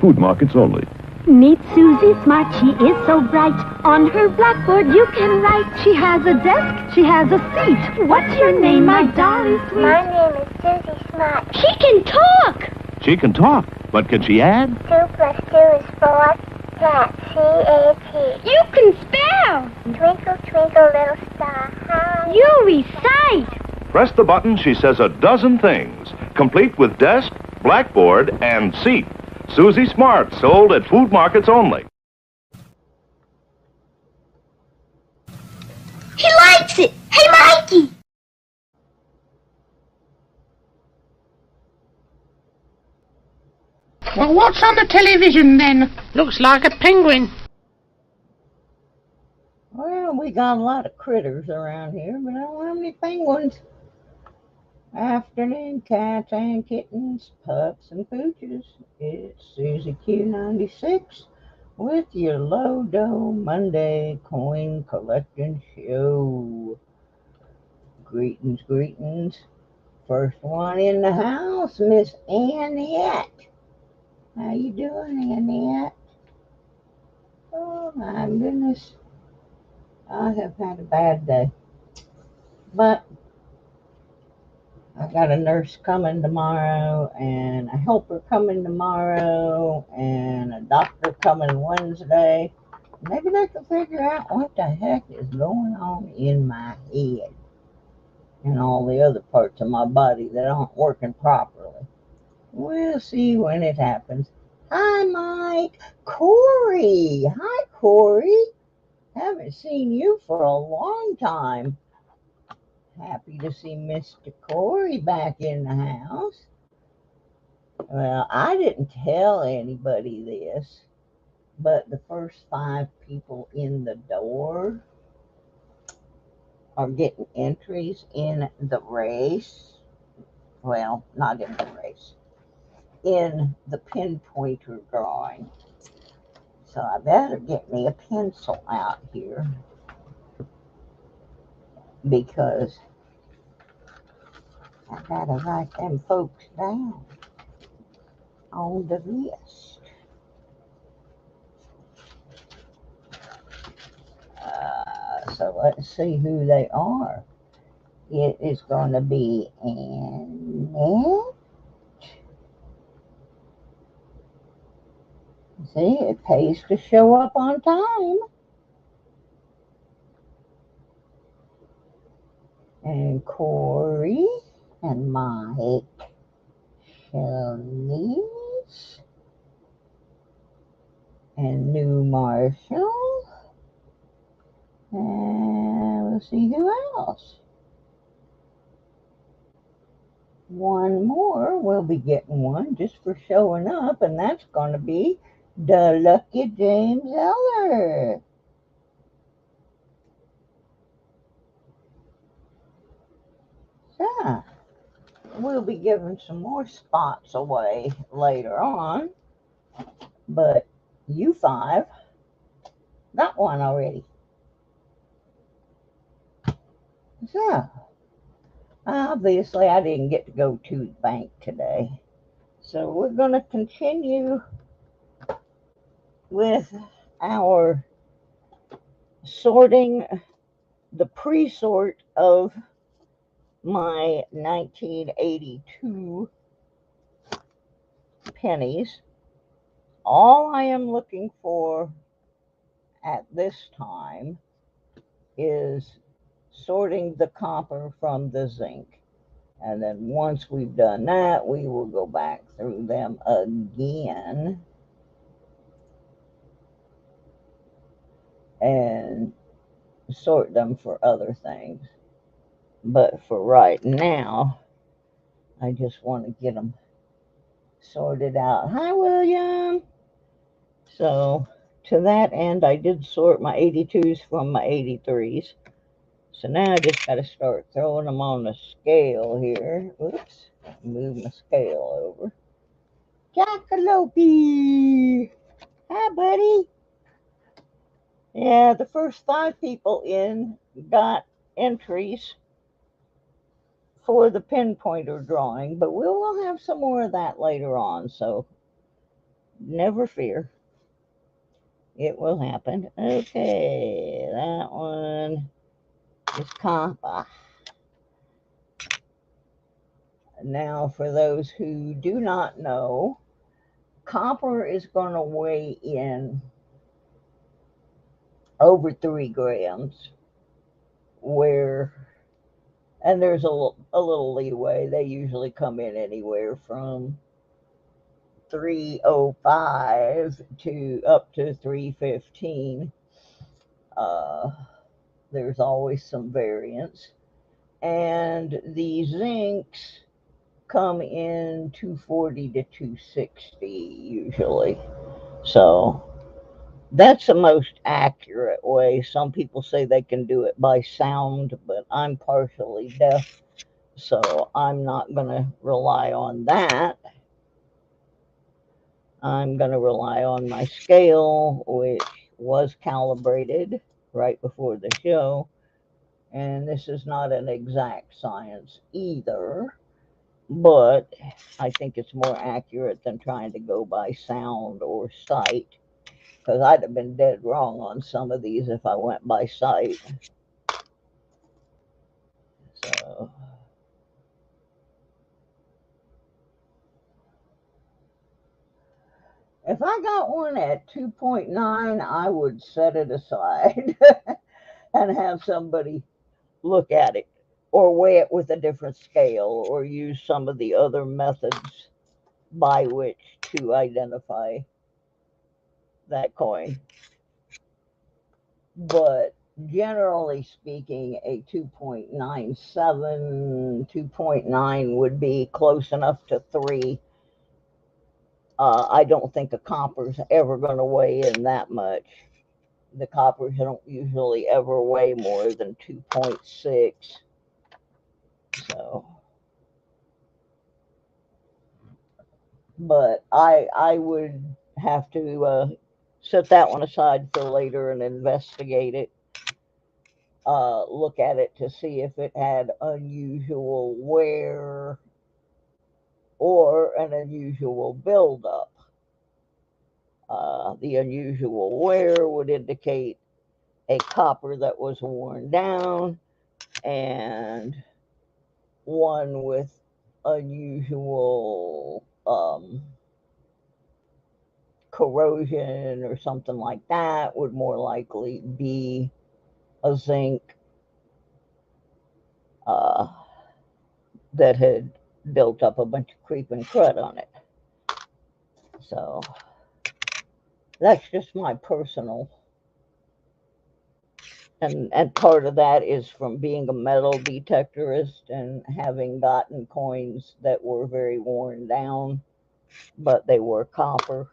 food markets only. Meet Susie Smart, she is so bright. On her blackboard you can write. She has a desk, she has a seat. What's your name, my darling sweet? My name is Susie Smart. She can talk! She can talk, but can she add? 2 plus 2 is 4. Cat, C-A-T. You can spell! Twinkle, twinkle, little star, how You recite! Press the button, she says a dozen things, complete with desk, blackboard, and seat. Susie Smart, sold at food markets only. He likes it! Hey, Mikey! Well, what's on the television then? Looks like a penguin. Well, we got a lot of critters around here, but I don't have any penguins. Afternoon cats and kittens, pups and pooches. It's Susie Q96 with your low-dough Monday coin collecting show. Greetings, greetings. First one in the house, Miss Annette. How you doing, Annette? Oh, my goodness. I have had a bad day. But I got a nurse coming tomorrow, and a helper coming tomorrow, and a doctor coming Wednesday. Maybe they can figure out what the heck is going on in my head and all the other parts of my body that aren't working properly. We'll see when it happens. Hi, Mike. Corey. Hi, Corey. Haven't seen you for a long time. Happy to see Mr. Corey back in the house. Well, I didn't tell anybody this, but the first 5 people in the door are getting entries in the race. Well, not in the race. In the Pinpointer drawing. So I better get me a pencil out here because I gotta write them folks down on the list. So let's see who they are. It is going to be Annette. See, it pays to show up on time. And Corey and Mike, Shanice, and New Marshall. And we'll see who else. One more, we'll be getting one just for showing up, and that's going to be the lucky James Eller. So, we'll be giving some more spots away later on, but you 5 got one already. So, obviously I didn't get to go to the bank today, so we're going to continue with our sorting, the pre-sort of my 1982 pennies. All I am looking for at this time is sorting the copper from the zinc. And then once we've done that, we will go back through them again and sort them for other things. But for right now, I just want to get them sorted out. Hi, William. So to that end, I did sort my 82s from my 83s. So now I just got to start throwing them on the scale here. Oops, move my scale over. Jackalope! Hi, buddy. Yeah, the first 5 people in got entries for the Pinpointer drawing, but we'll have some more of that later on. So Never fear. It will happen. Okay, that one is copper. Now, for those who do not know, copper is going to weigh in over 3 grams, where, and there's a little leeway. They usually come in anywhere from 305 to up to 315. Uh, there's always some variance. And the zincs come in 240 to 260 usually. So that's the most accurate way. Some people say they can do it by sound, but I'm partially deaf, so I'm not going to rely on that. I'm going to rely on my scale, which was calibrated right before the show. And this is not an exact science either, but I think it's more accurate than trying to go by sound or sight, because I'd have been dead wrong on some of these if I went by sight. So, if I got one at 2.9, I would set it aside and have somebody look at it or weigh it with a different scale or use some of the other methods by which to identify that coin. But generally speaking, a 2.97, 2.9 would be close enough to 3. I don't think a copper's ever going to weigh in that much. The coppers don't usually ever weigh more than 2.6. So, but I would have to set that one aside for later and investigate it. Look at it to see if it had unusual wear or an unusual buildup. The unusual wear would indicate a copper that was worn down, and one with unusual corrosion or something like that would more likely be a zinc uh, that had built up a bunch of creep and crud on it. So that's just my personal, and part of that is from being a metal detectorist and having gotten coins that were very worn down, but they were copper.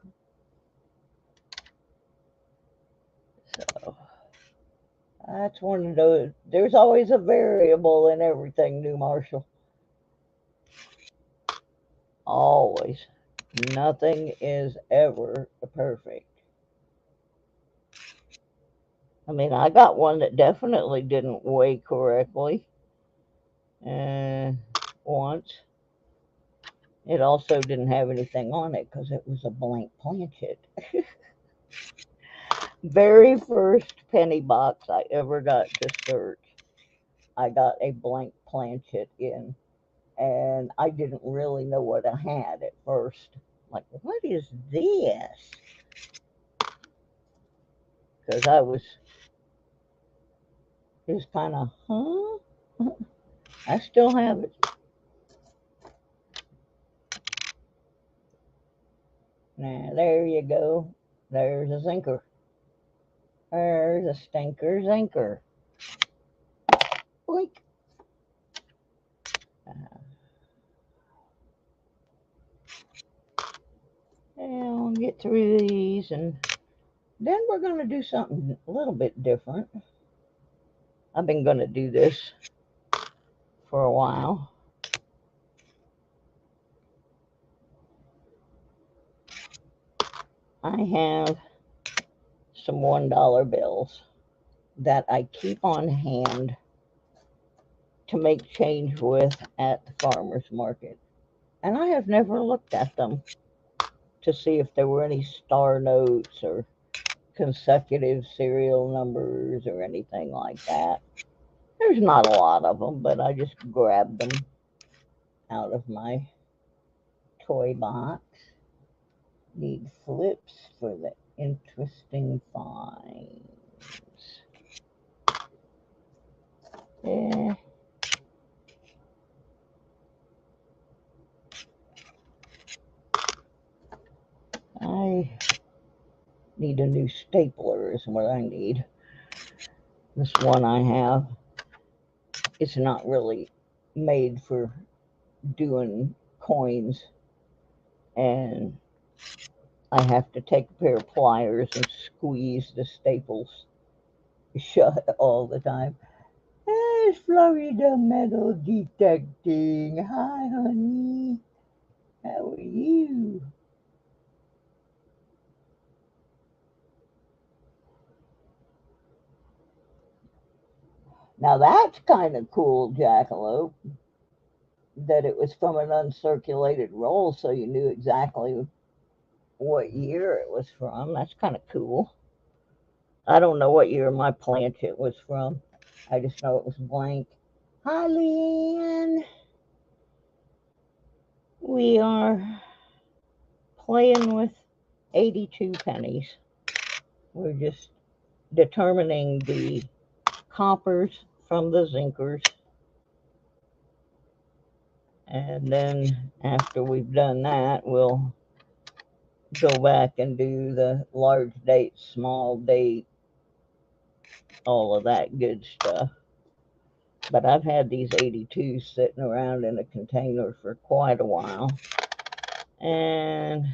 So that's one of those. There's always a variable in everything, New Marshall. Always. Nothing is ever perfect. I mean, I got one that definitely didn't weigh correctly once. It also didn't have anything on it because it was a blank planchet. Very first penny box I ever got to search, I got a blank planchet in, and I didn't really know what I had at first. Like, what is this? Because I was just kind of, huh? I still have it. Now, there you go. There's a zinker. There's a stinker zinker. Boink. And we'll get through these, and then we're going to do something a little bit different. I've been going to do this for a while. I have some $1 bills that I keep on hand to make change with at the farmer's market. And I have never looked at them to see if there were any star notes or consecutive serial numbers or anything like that. There's not a lot of them, but I just grabbed them out of my toy box. Need flips for the interesting finds. Yeah. I need a new stapler is what I need. This one I have, it's not really made for doing coins, and I have to take a pair of pliers and squeeze the staples shut all the time. There's Florida Metal Detecting. Hi, honey. How are you? Now that's kind of cool, Jackalope, that it was from an uncirculated roll, so you knew exactly what year it was from. That's kind of cool. I don't know what year my planchette was from. I just know it was blank. Hi, Leanne. We are playing with 82 pennies. We're just determining the coppers from the zinkers. And then after we've done that, we'll go back and do the large date, small date, all of that good stuff. But I've had these 82s sitting around in a container for quite a while. And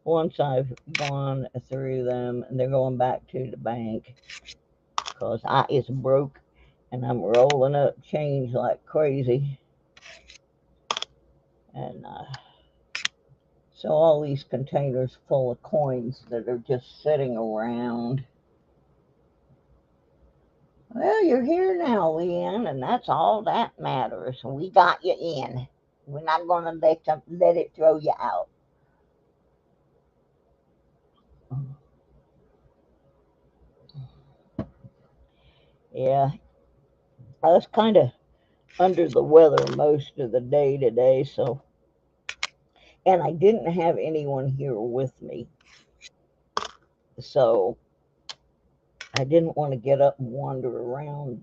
once I've gone through them, and they're going back to the bank because I is broke and I'm rolling up change like crazy. And so all these containers full of coins that are just sitting around. Well, you're here now, Leanne, and that's all that matters. We got you in. We're not going to let it throw you out. Yeah, I was kind of under the weather most of the day today, so, and I didn't have anyone here with me, so I didn't want to get up and wander around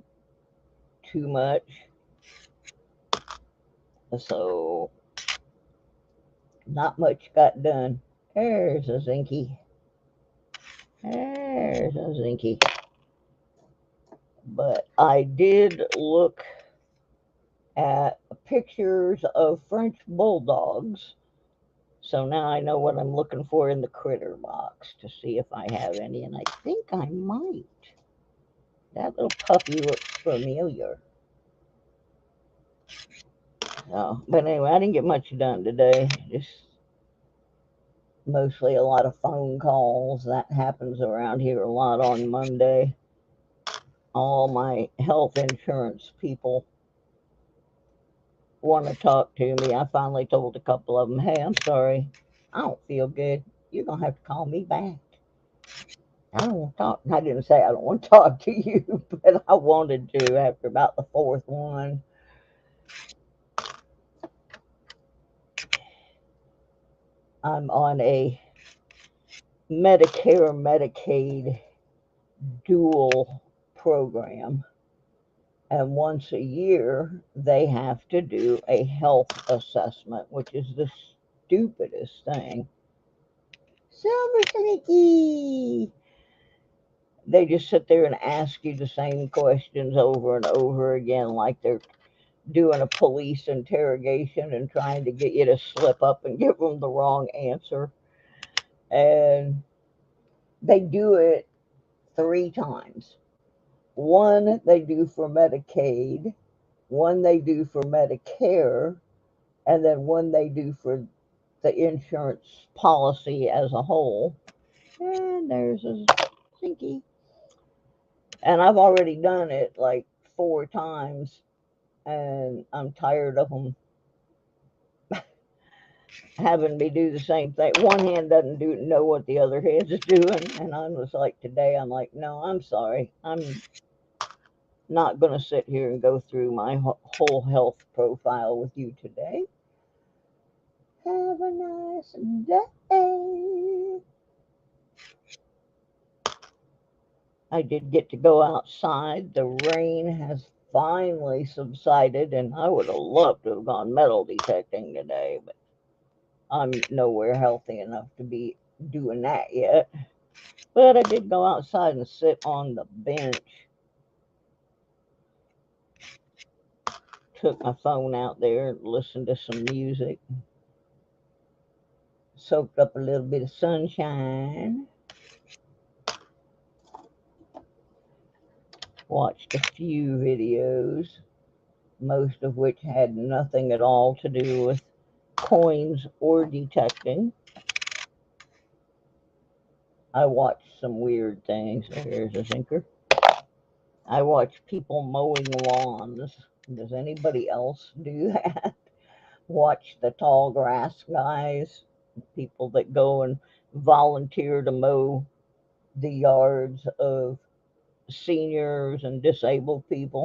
too much. So not much got done. There's a Zinky. There's a Zinky. But I did look at pictures of French bulldogs. So now I know what I'm looking for in the critter box to see if I have any. And I think I might. That little puppy looks familiar. No, but anyway, I didn't get much done today. Just mostly a lot of phone calls. That happens around here a lot on Monday. All my health insurance people want to talk to me. I finally told a couple of them, hey, I'm sorry, I don't feel good. You're going to have to call me back. I don't want to talk. I didn't say I don't want to talk to you, but I wanted to after about the fourth one. I'm on a Medicare Medicaid dual program, and once a year they have to do a health assessment, which is the stupidest thing. Silver Sneaky! They just sit there and ask you the same questions over and over again, like they're doing a police interrogation and trying to get you to slip up and give them the wrong answer. And they do it 3 times. One they do for Medicaid, one they do for Medicare, and then one they do for the insurance policy as a whole. And there's a Zinky. And I've already done it like 4 times, and I'm tired of them having me do the same thing. One hand doesn't know what the other hand's doing, and I was like, today, I'm like, no, I'm sorry. I'm not going to sit here and go through my whole health profile with you today. Have a nice day. I did get to go outside. The rain has finally subsided, and I would have loved to have gone metal detecting today, but I'm nowhere healthy enough to be doing that yet. But I did go outside and sit on the bench. Took my phone out there and listened to some music. Soaked up a little bit of sunshine. Watched a few videos, most of which had nothing at all to do with coins or detecting. I watched some weird things. Here's a zinker. I watch people mowing lawns. Does anybody else do that? Watch the tall grass guys, people that go and volunteer to mow the yards of seniors and disabled people,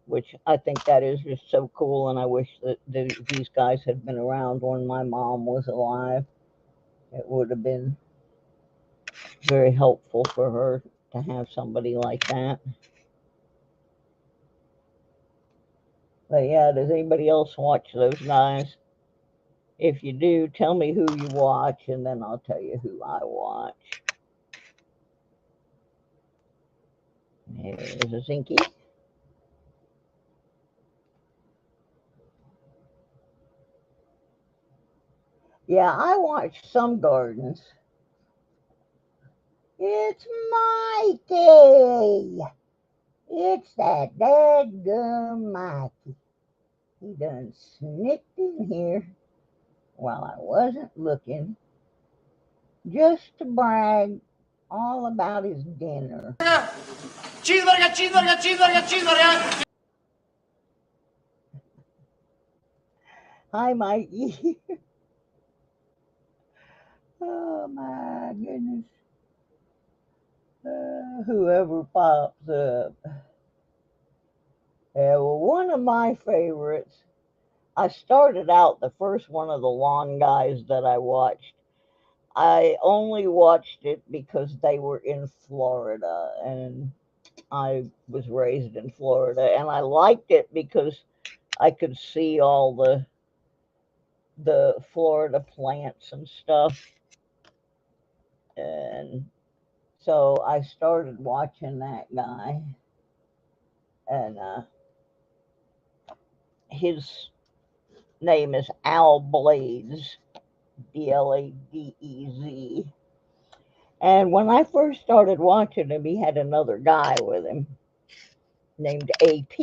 which I think that is just so cool. And I wish that these guys had been around when my mom was alive. It would have been very helpful for her to have somebody like that. But yeah, does anybody else watch those guys? If you do, tell me who you watch, and then I'll tell you who I watch. Here's a Zinky. Yeah, I watch some gardens. It's Mikey. It's that dadgum Mikey. He done snicked in here while I wasn't looking, just to brag all about his dinner. Cheeseburger, cheeseburger, cheeseburger, cheeseburger. Hi, Mikey. Oh, my goodness. Whoever pops up. Yeah, well, one of my favorites, I started out the first one of the lawn guys that I watched. I only watched it because they were in Florida, and I was raised in Florida, and I liked it because I could see all the Florida plants and stuff. And so I started watching that guy, and his name is Al Blades, Bladez. And when I first started watching him, he had another guy with him named AP,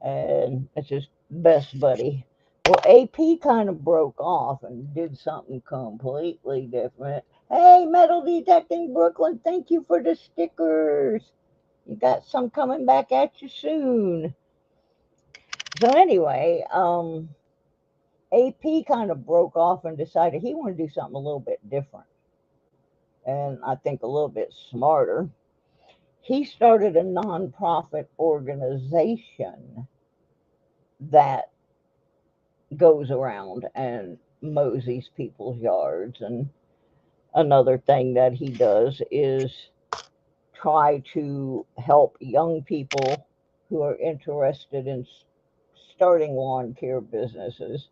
and it's his best buddy. Well, AP kind of broke off and did something completely different. Hey, Metal Detecting Brooklyn, thank you for the stickers. You got some coming back at you soon. So anyway, AP kind of broke off and decided he wanted to do something a little bit different, and I think a little bit smarter. He started a nonprofit organization that goes around and mows these people's yards. And another thing that he does is try to help young people who are interested in starting lawn care businesses.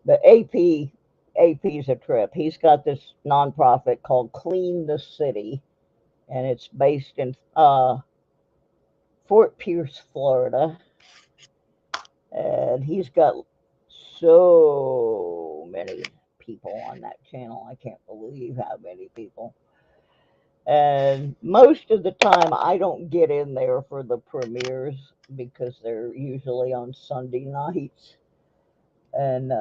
But AP's a trip. He's got this nonprofit called Clean the City, and it's based in Fort Pierce, Florida. And he's got so many people on that channel. I can't believe how many people. And most of the time, I don't get in there for the premieres because they're usually on Sunday nights. And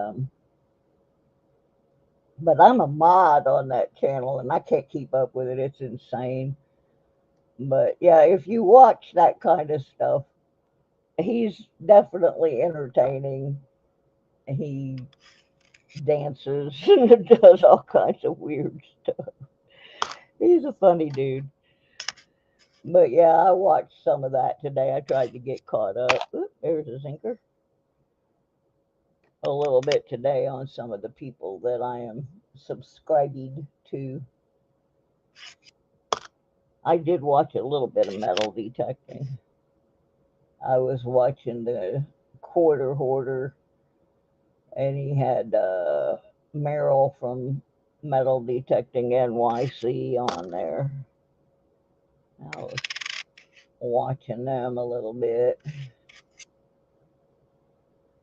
but I'm a mod on that channel, and I can't keep up with it. It's insane. But yeah, if you watch that kind of stuff, he's definitely entertaining. he dances and does all kinds of weird stuff. He's a funny dude. But yeah, I watched some of that today. I tried to get caught up. Oop, there's a zinker. A little bit today on some of the people that I am subscribing to. I did watch a little bit of metal detecting. I was watching the quarter hoarder, and he had Merrill from Metal Detecting NYC on there. I was watching them a little bit.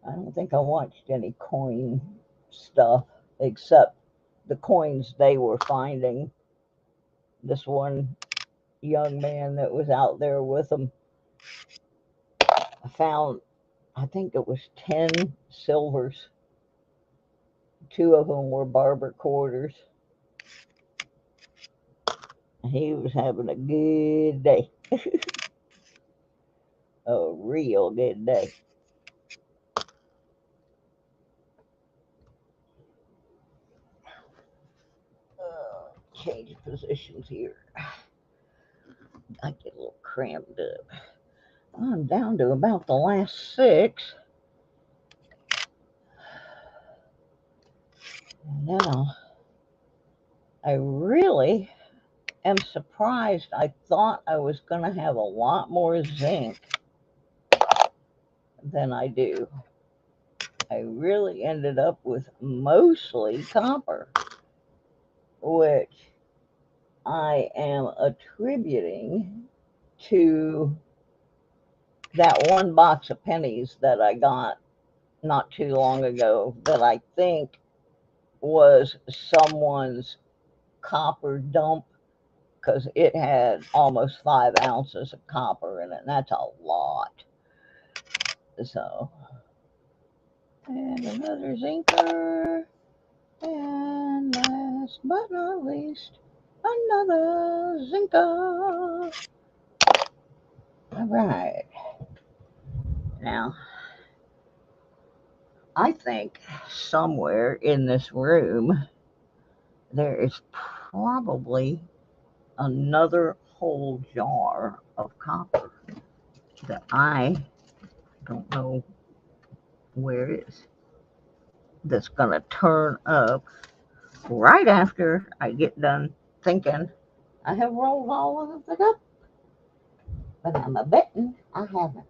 I don't think I watched any coin stuff except the coins they were finding. This one young man that was out there with them found, I think it was 10 silvers. 2 of them were barber quarters. He was having a good day. A real good day. Change positions here. I get a little crammed up. I'm down to about the last 6. Now, I really am surprised. I thought I was going to have a lot more zinc than I do. I really ended up with mostly copper, which I am attributing to that one box of pennies that I got not too long ago that I think was someone's copper dump, because it had almost 5 ounces of copper in it, and that's a lot. So, and another zinker, and last but not least, another zinker. All right. Now, I think somewhere in this room there is probably another whole jar of copper that I don't know where it is. That's going to turn up right after I get done thinking I have rolled all of it up. But I'm a betting I haven't.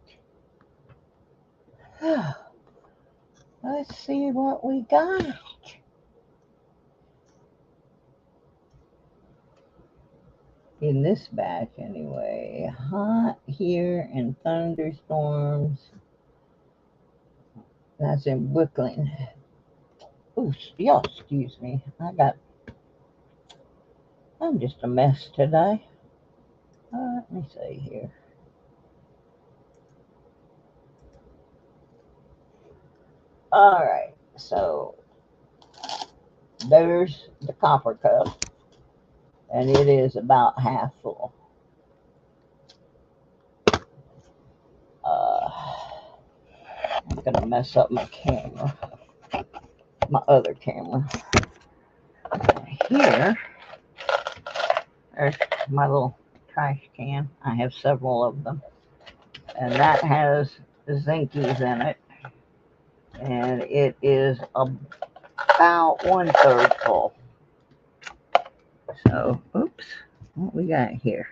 Let's see what we got. In this batch anyway. Hot here and thunderstorms. That's in Brooklyn. Oh, y'all excuse me. I'm just a mess today. Let me see here. All right, so there's the copper cup, and it is about half full. I'm gonna mess up my camera, my other camera. Here, there's my little trash can. I have several of them, and that has zinkies in it, and it is about 1/3 full. So, oops, what we got here?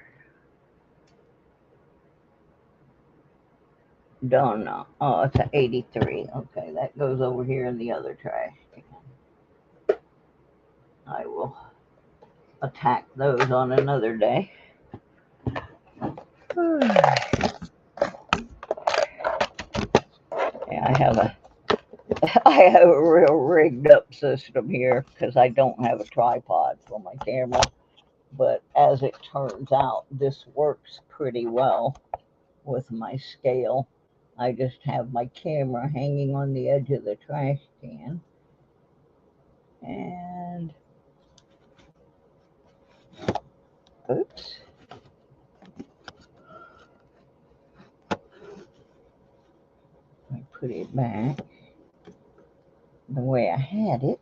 Don't know. Oh, it's an 83. Okay, that goes over here in the other trash can. I will attack those on another day. Yeah, I have a real rigged up system here because I don't have a tripod for my camera. But as it turns out, this works pretty well with my scale. I just have my camera hanging on the edge of the trash can. And oops. I put it back. the way I had it,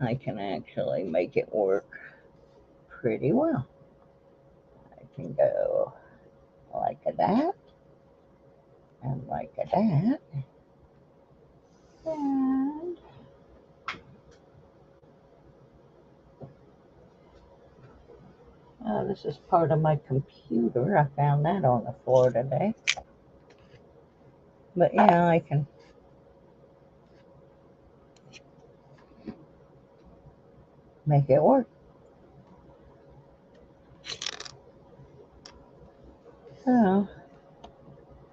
I can actually make it work pretty well. I can go like that, and like that, and this is part of my computer. I found that on the floor today. But yeah, I can make it work. So,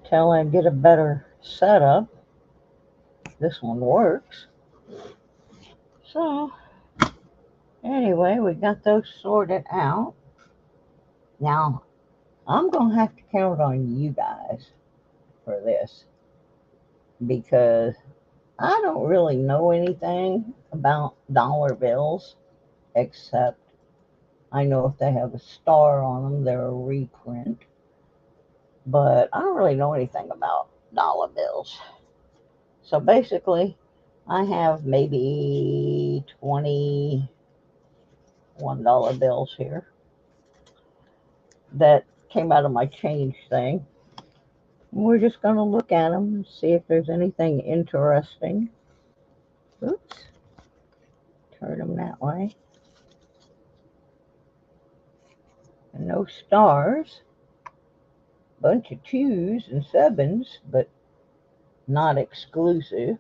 till I get a better setup, this one works. So, anyway, we got those sorted out. Now, I'm going to have to count on you guys for this because I don't really know anything about dollar bills except I know if they have a star on them, they're a reprint. But I don't really know anything about dollar bills. So basically, I have maybe 20 $1 bills here that came out of my change thing. We're just going to look at them and see if there's anything interesting. Oops. Turn them that way. And no stars. Bunch of 2s and 7s, but not exclusive.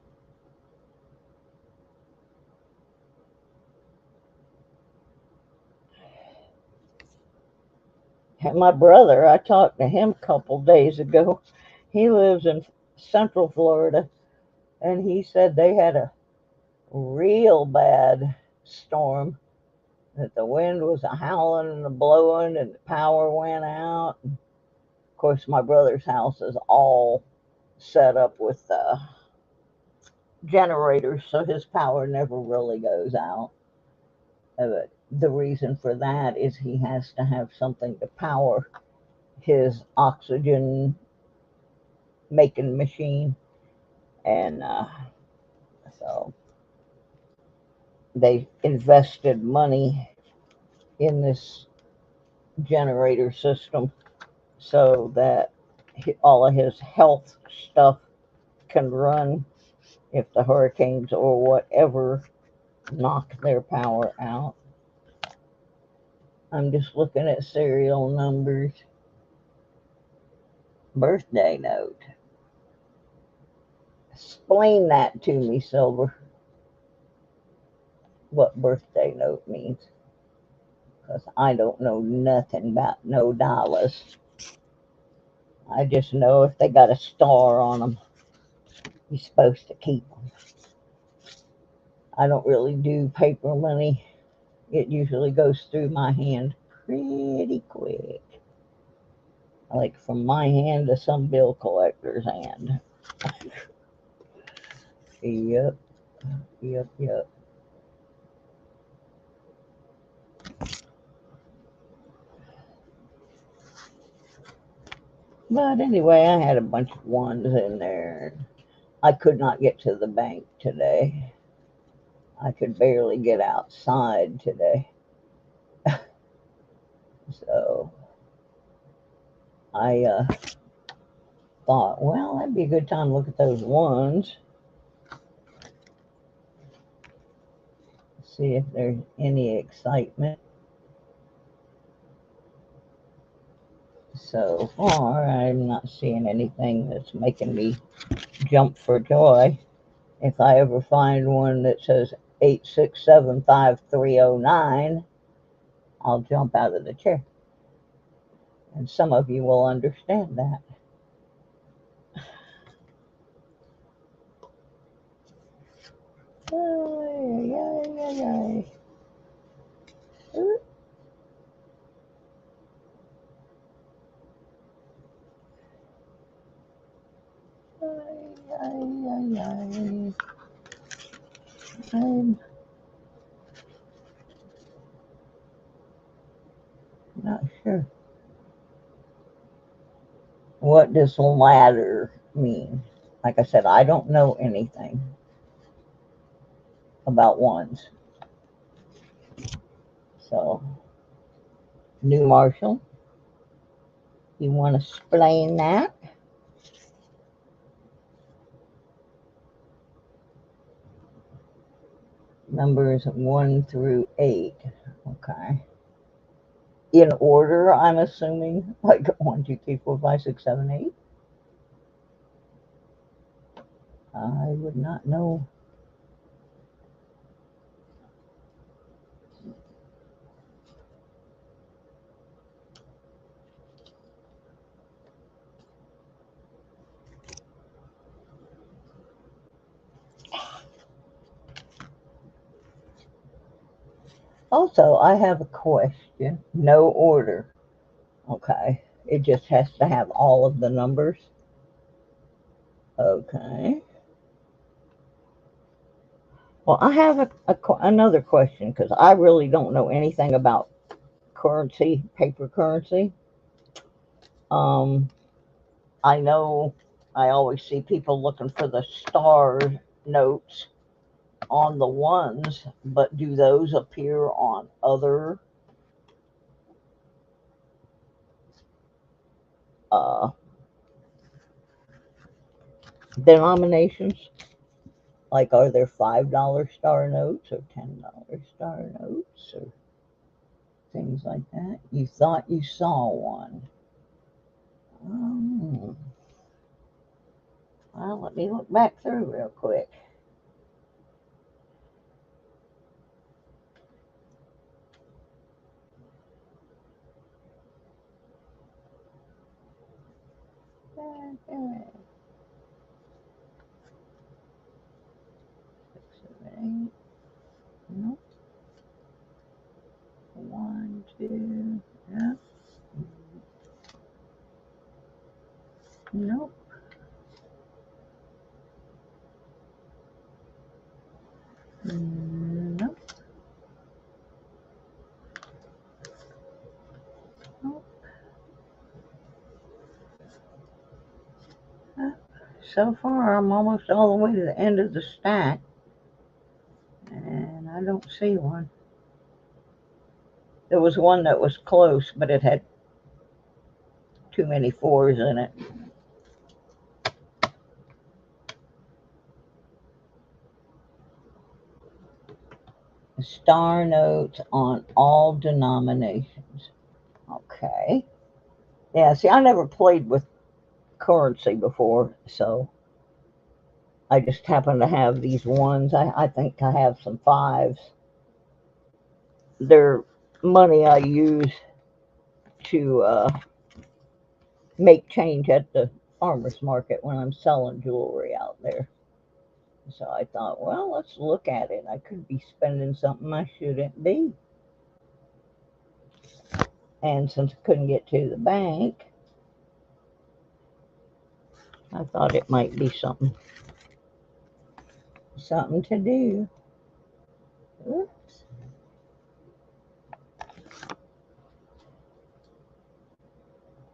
And my brother, I talked to him a couple days ago. He lives in Central Florida, and he said they had a real bad storm, that the wind was a howling and a blowing and the power went out. And of course, my brother's house is all set up with generators, so his power never really goes out. The reason for that is he has to have something to power his oxygen making machine, and so they invested money in this generator system so that all of his health stuff can run if the hurricanes or whatever knock their power out. I'm just looking at serial numbers. Birthday note. Explain that to me, Silver. What birthday note means. Because I don't know nothing about no dollars. I just know if they got a star on them, you're supposed to keep them. I don't really do paper money. It usually goes through my hand pretty quick. Like from my hand to some bill collector's hand. Yep. But anyway, I had a bunch of ones in there. I could not get to the bank today. I could barely get outside today. So I thought, well, that'd be a good time to look at those ones. See if there's any excitement. So far, I'm not seeing anything that's making me jump for joy. If I ever find one that says 8675309, I'll jump out of the chair. And some of you will understand that. I'm not sure What does ladder mean? Like I said, I don't know anything about ones. So, New Marshall, you want to explain that? Numbers 1 through 8. Okay. In order, I'm assuming, like 1, 2, 3, 4, 5, 6, 7, 8. I would not know. Also, I have a question. No order. Okay. It just has to have all of the numbers. Okay. Well, I have another question because I really don't know anything about currency, paper currency. Um, I know I always see people looking for the star notes on the ones, but do those appear on other uh, denominations? Like, are there $5 star notes or $10 star notes or things like that? You thought you saw one. Oh, well, let me look back through real quick. Okay. 6, 7, 8. Nope. 1, 2. Yep. Nope. Nope. Nope. So far, I'm almost all the way to the end of the stack, and I don't see one. There was one that was close, but it had too many 4s in it. Star notes on all denominations. Okay. Yeah, see, I never played with currency before, so I just happen to have these ones. I think I have some 5s. They're money I use to make change at the farmer's market when I'm selling jewelry out there. So I thought, well, let's look at it. I could be spending something I shouldn't be. And since I couldn't get to the bank, I thought it might be something to do. Oops.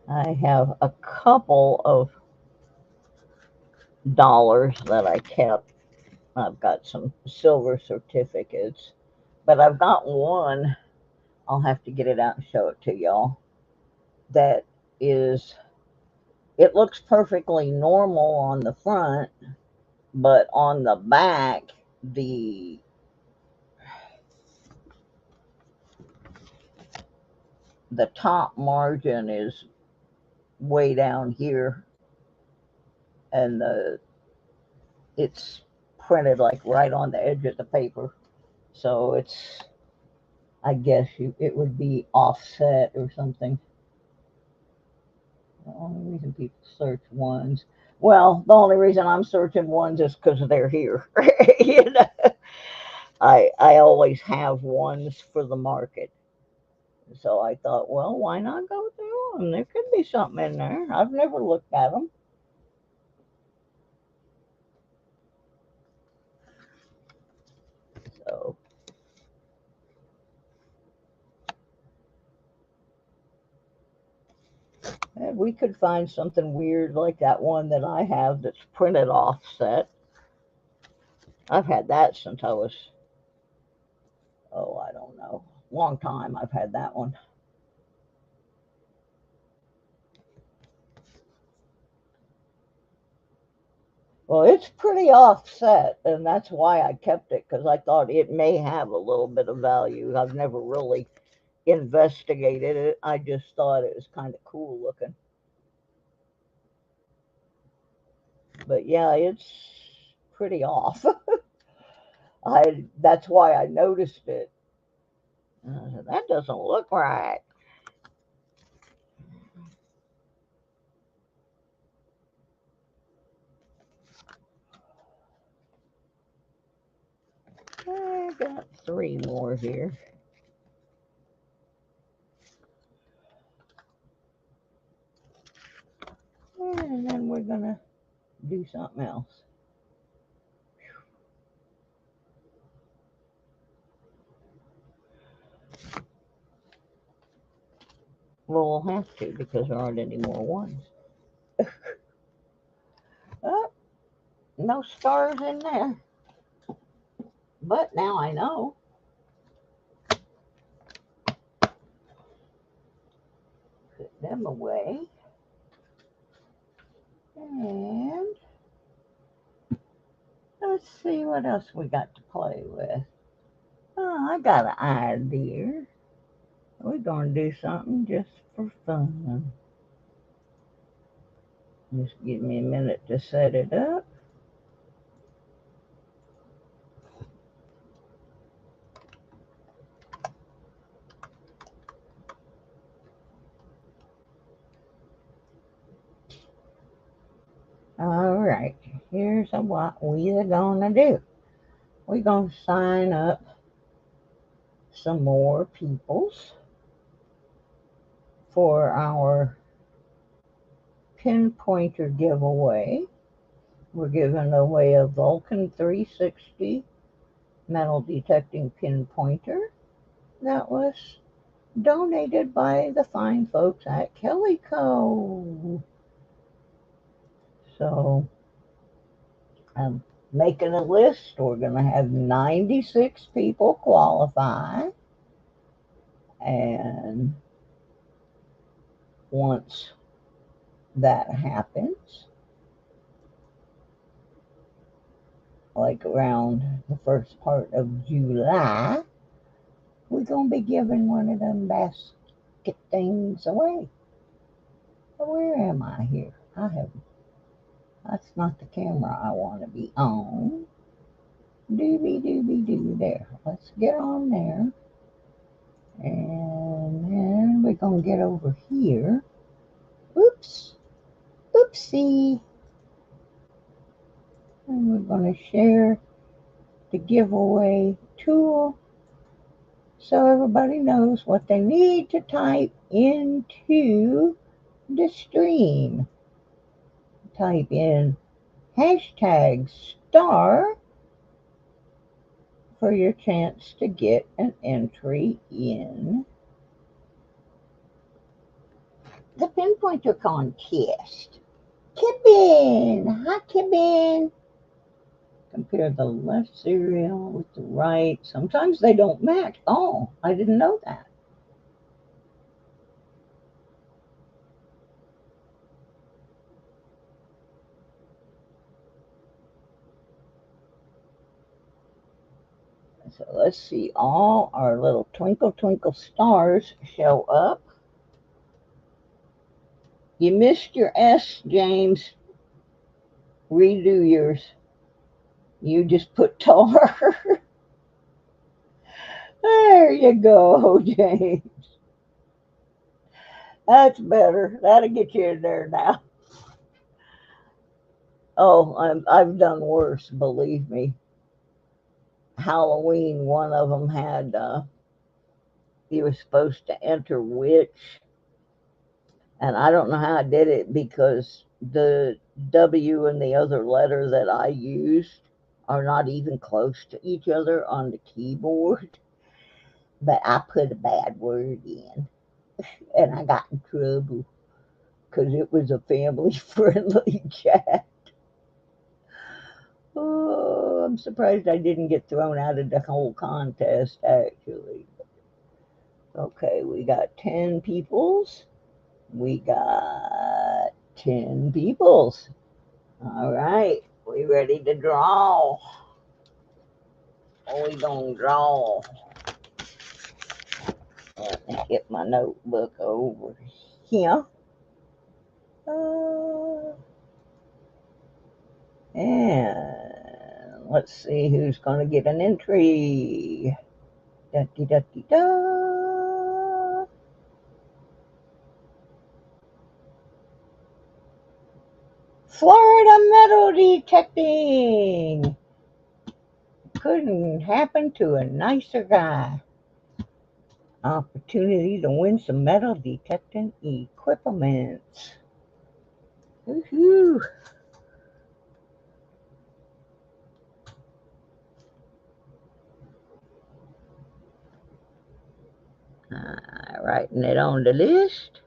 I have a couple of dollars that I kept. I've got some silver certificates, but I've got one. I'll have to get it out and show it to y'all. That is, it looks perfectly normal on the front, but on the back, the top margin is way down here, and it's printed like right on the edge of the paper. So it's, I guess it would be offset or something. The only reason people search ones, well, the only reason I'm searching ones is because they're here. You know, I always have ones for the market. So I thought, well, why not go through them? There could be something in there. I've never looked at them. So, we could find something weird like that one that I have that's printed offset. I've had that since I was, oh, I don't know, long time I've had that one. Well, it's pretty offset, and that's why I kept it, because I thought it may have a little bit of value. I've never really investigated it. I just thought it was kind of cool looking. But yeah, it's pretty off. That's why I noticed it. That doesn't look right. I got 3 more here. And then we're gonna do something else. Well, we'll have to, because there aren't any more ones. Oh, no stars in there. But now I know. Put them away. And let's see what else we got to play with. Oh, I got an idea. We're going to do something just for fun. Just give me a minute to set it up. All right, here's what we're going to do. We're going to sign up some more peoples for our Pinpointer giveaway. We're giving away a Vulcan 360 metal detecting pinpointer that was donated by the fine folks at Kelly Co. So I'm making a list. We're going to have 96 people qualify. And once that happens, like around the first part of July, we're going to be giving one of them basket things away. Where am I here? That's not the camera I want to be on. Doobie there. Let's get on there. And then we're going to get over here. Oops. Oopsie. And we're going to share the giveaway tool so everybody knows what they need to type into the stream. Type in hashtag star for your chance to get an entry in the Pinpointer contest. Kibben! Hi, Kibben! Compare the left serial with the right. Sometimes they don't match. Oh, I didn't know that. So let's see, all our little twinkle twinkle stars show up. You missed your S, James. Redo yours. You just put tar. There you go, James. That's better. That'll get you in there now. Oh, I've done worse, believe me. Halloween, one of them had, you were supposed to enter witch. And I don't know how I did it because the W and the other letter that I used are not even close to each other on the keyboard. But I put a bad word in and I got in trouble. because it was a family-friendly chat. Oh, I'm surprised I didn't get thrown out of the whole contest, actually. Okay, we got 10 peoples. We got 10 peoples. All right, we ready to draw? What we gonna draw? Let me get my notebook over here. And let's see who's gonna get an entry. Da da da da da. Florida metal detecting. Couldn't happen to a nicer guy. Opportunity to win some metal detecting equipment. Woohoo! Writing it on the list.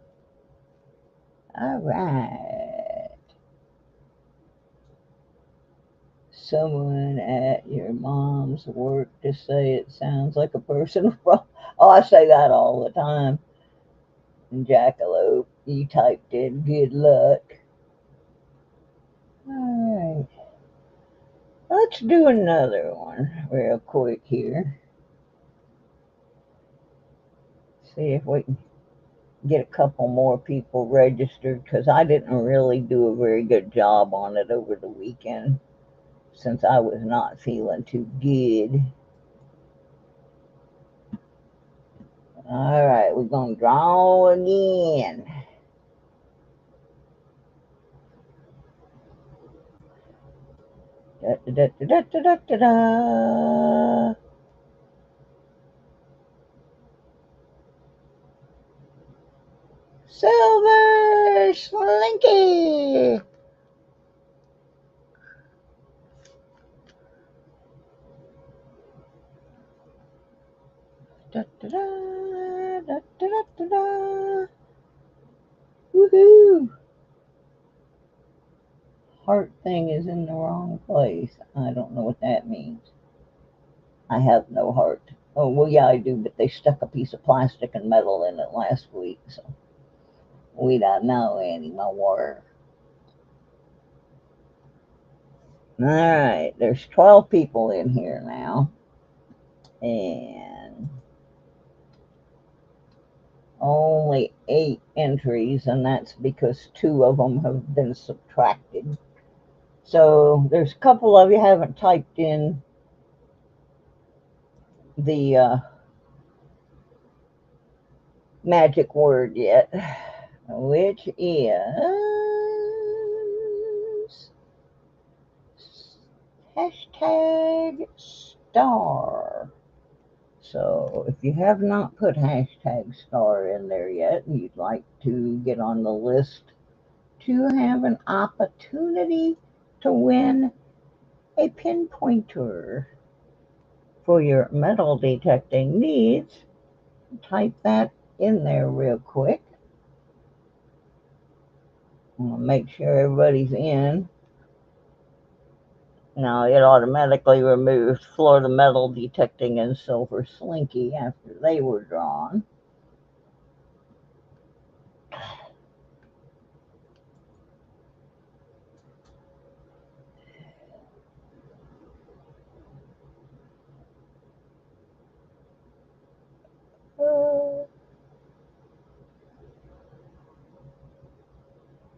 All right. Someone at your mom's work to say it sounds like a person from. Oh, I say that all the time. Jackalope, you typed in good luck. All right. Let's do another one real quick here. See if we can get a couple more people registered, because I didn't really do a very good job on it over the weekend since I was not feeling too good. All right, we're going to draw again. Da, da, da, da, da, da, da, da. Silver Slinky. Da, da, da, da, da, da, da. Woohoo! Heart thing is in the wrong place. I don't know what that means. I have no heart. Oh, well, yeah, I do, but they stuck a piece of plastic and metal in it last week, so we don't know anymore. All right, there's 12 people in here now, and only 8 entries, and that's because 2 of them have been subtracted. So there's a couple of you haven't typed in the magic word yet, which is hashtag star. So if you have not put hashtag star in there yet and you'd like to get on the list to have an opportunity to win a pinpointer for your metal detecting needs, type that in there real quick. I'm going to make sure everybody's in. Now it automatically removed Florida Metal Detecting and Silver Slinky after they were drawn.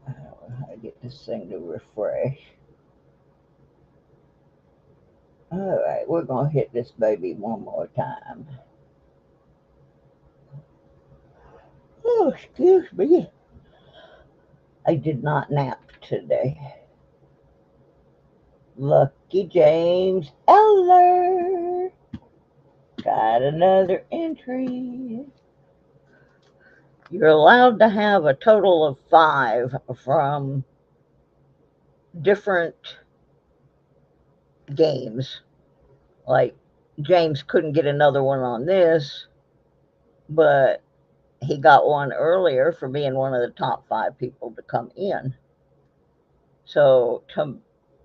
I don't know how to get this thing to refresh. Alright, we're going to hit this baby one more time. Oh, excuse me. I did not nap today. Lucky James Eller. Got another entry. You're allowed to have a total of 5 from different games. Like, James couldn't get another one on this, but he got one earlier for being one of the top 5 people to come in. So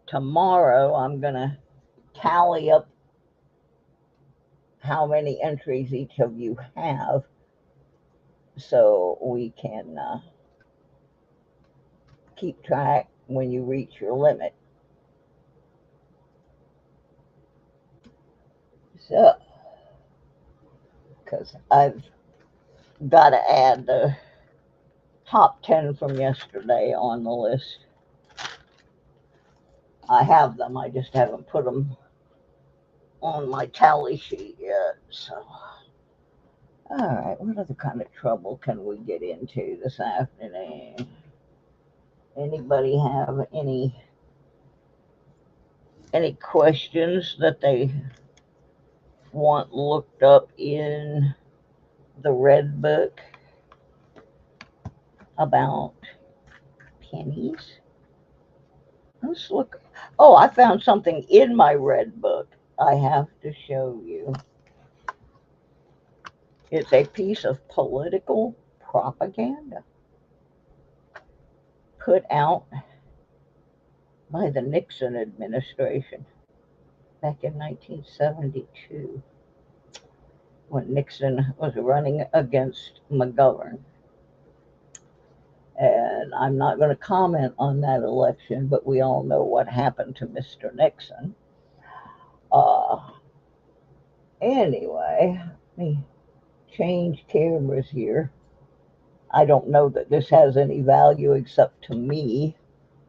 tomorrow I'm going to tally up how many entries each of you have so we can keep track when you reach your limit. So, because I've got to add the top 10 from yesterday on the list. I have them, I just haven't put them on my tally sheet yet. So, all right, what other kind of trouble can we get into this afternoon? Anybody have any questions that they want looked up in the red book about pennies? Let's look. Oh, I found something in my red book I have to show you. It's a piece of political propaganda put out by the Nixon administration back in 1972 when Nixon was running against McGovern. And I'm not going to comment on that election, but we all know what happened to Mr. Nixon. Anyway, let me change cameras here. I don't know that this has any value except to me,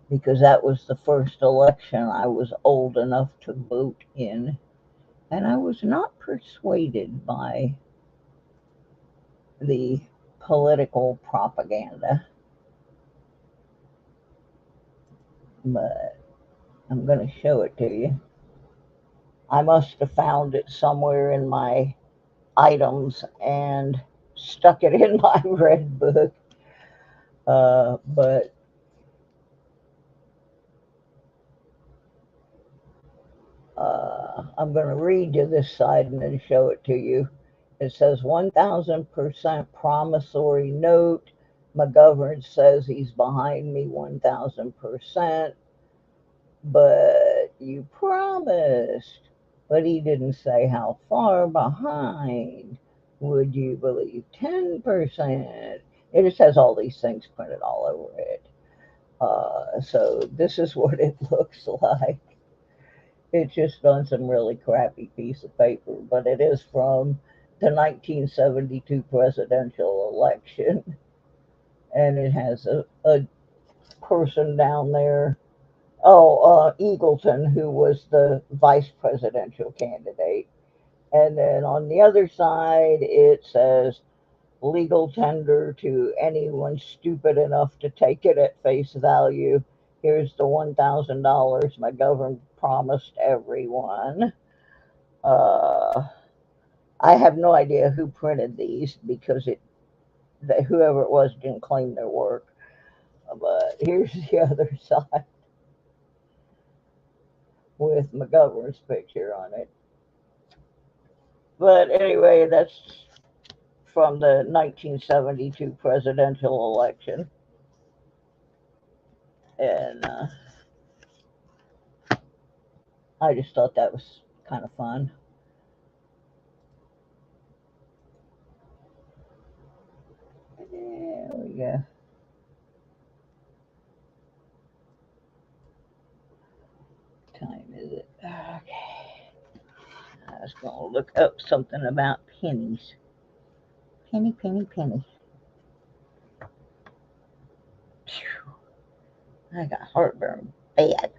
because that was the first election I was old enough to vote in, and I was not persuaded by the political propaganda. But I'm going to show it to you. I must have found it somewhere in my items and stuck it in my red book. But I'm going to read you this side and then show it to you. It says 1,000% promissory note. McGovern says he's behind me 1,000%, but you promised. But he didn't say how far behind. Would you believe 10%? It just has all these things printed all over it. So this is what it looks like. It's just on some really crappy piece of paper, but it is from the 1972 presidential election. And it has a person down there, Eagleton, who was the vice presidential candidate. And then on the other side, it says, legal tender to anyone stupid enough to take it at face value. Here's the $1,000 McGovern promised everyone. I have no idea who printed these because whoever it was didn't claim their work. But here's the other side with McGovern's picture on it. But anyway, that's from the 1972 presidential election. And I just thought that was kind of fun. There we go. Time is it? Okay. I was going to look up something about pennies. Penny, penny, penny. Phew. I got heartburn bad.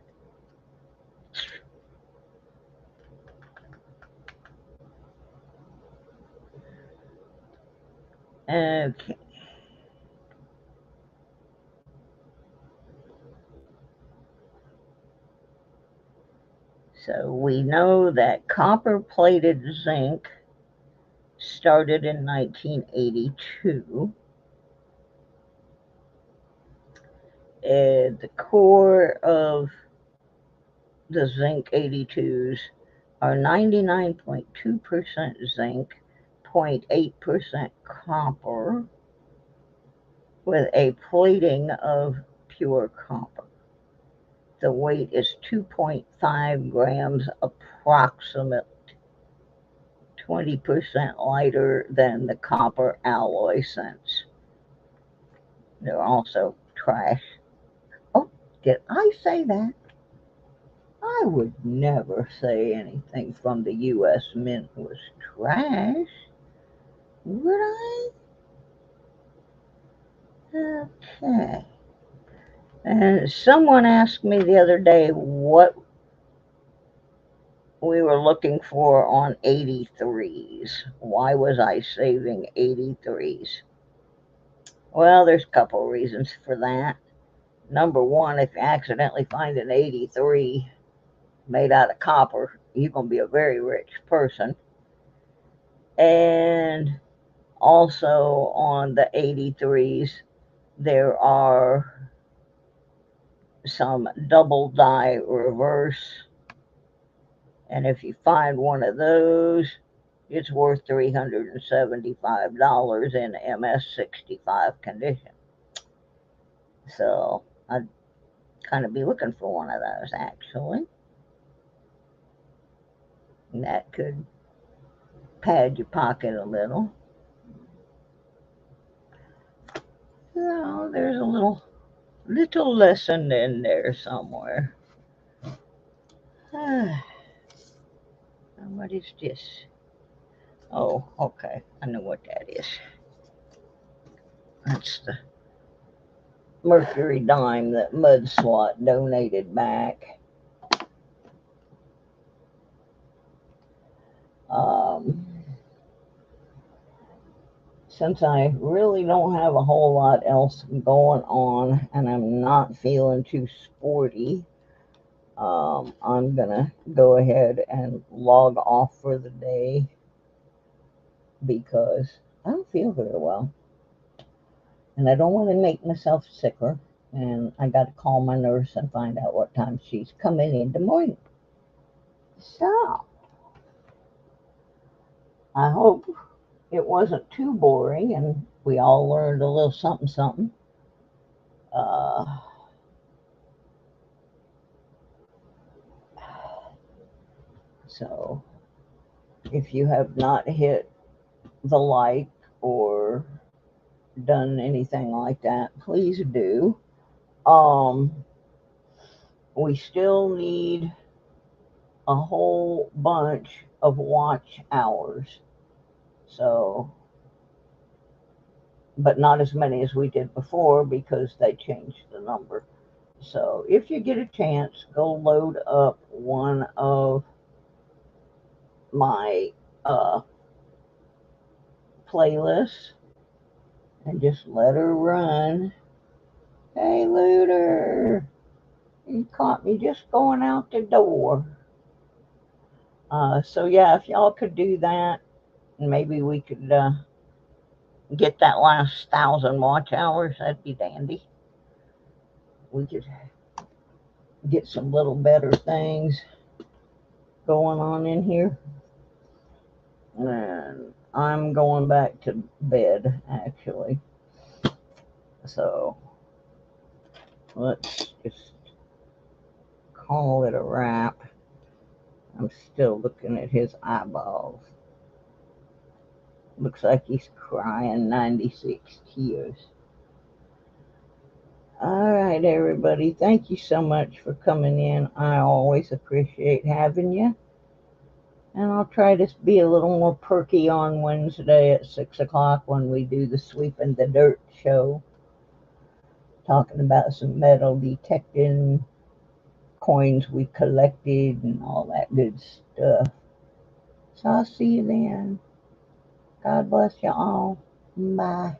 Okay. So we know that copper-plated zinc started in 1982. And the core of the zinc 82s are 99.2% zinc, 0.8% copper with a plating of pure copper. The weight is 2.5 grams, approximate 20% lighter than the copper alloy cents. They're also trash. Oh, did I say that? I would never say anything from the U.S. Mint was trash. Would I? Okay. And someone asked me the other day what we were looking for on 83s. Why was I saving 83s? Well, there's a couple reasons for that. Number one, if you accidentally find an 83 made out of copper, you're going to be a very rich person. And also on the 83s, there are some double die reverse. And if you find one of those, it's worth $375 in MS65 condition. So I'd kind of be looking for one of those, actually. And that could pad your pocket a little. So there's a little lesson in there somewhere. What is this? Oh, okay. I know what that is. That's the Mercury dime that Mudslot donated back. Since I really don't have a whole lot else going on and I'm not feeling too sporty, I'm gonna go ahead and log off for the day because I don't feel very well. And I don't want to make myself sicker. And I got to call my nurse and find out what time she's coming in the morning. So, I hope it wasn't too boring and we all learned a little something, something. So, if you have not hit the like or done anything like that, please do. We still need a whole bunch of watch hours. So, but not as many as we did before because they changed the number. So if you get a chance, go load up one of my playlists and just let her run. Hey, Looter, you caught me just going out the door. So yeah, if y'all could do that, maybe we could get that last 1,000 watch hours. That'd be dandy. We could get some little better things going on in here. And I'm going back to bed, actually. So let's just call it a wrap. I'm still looking at his eyeballs. Looks like he's crying 96 tears. All right, everybody. Thank you so much for coming in. I always appreciate having you. And I'll try to be a little more perky on Wednesday at 6 o'clock when we do the Sweeping the Dirt show. Talking about some metal detecting, coins we collected, and all that good stuff. So I'll see you then. God bless you all. Bye.